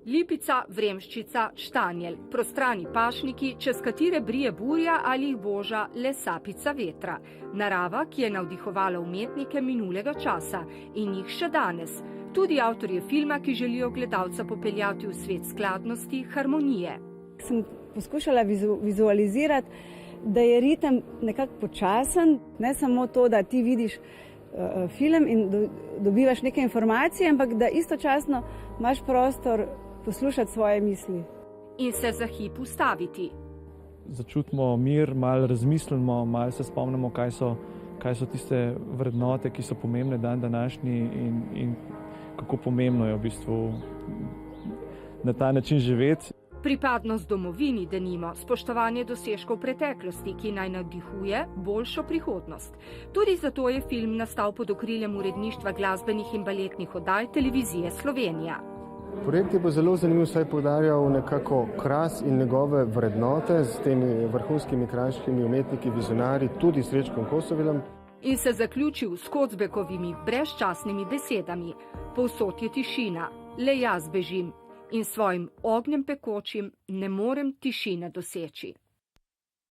Lipica, vremščica, štanjel, prostrani pašniki, čez katere brije burja ali jih boža le sapica vetra. Narava, ki je navdihovala umetnike minulega časa in jih še danes. Tudi avtorje filma, ki želijo gledalca popeljati v svet skladnosti, harmonije. Sem poskušala vizualizirati, da je ritem nekako počasen, ne samo to, da ti vidiš film in dobivaš neke informacije, ampak da istočasno imaš prostor poslušati svoje misli. In se za hip ustaviti. Začutimo mir, malo razmislimo, malo se spomnimo, kaj so tiste vrednote, ki so pomembne dan današnji in kako pomembno je v bistvu na ta način živeti. Pripadnost domovini, denimo, spoštovanje dosežkov preteklosti, ki naj navdihuje boljšo prihodnost. Tudi zato je film nastal pod okriljem uredništva glasbenih in baletnih oddaj Televizije Slovenija. Projekt je bo zelo zanimiv, saj poudarjal nekako Kras in njegove vrednote s temi vrhunskimi kraškimi umetniki, vizionarji, tudi Srečkom Kosovilom. In se zaključil s Kocbekovimi brezčasnimi besedami. Povsod je tišina, le jaz bežim in svojim ognjem pekočim ne morem tišine doseči.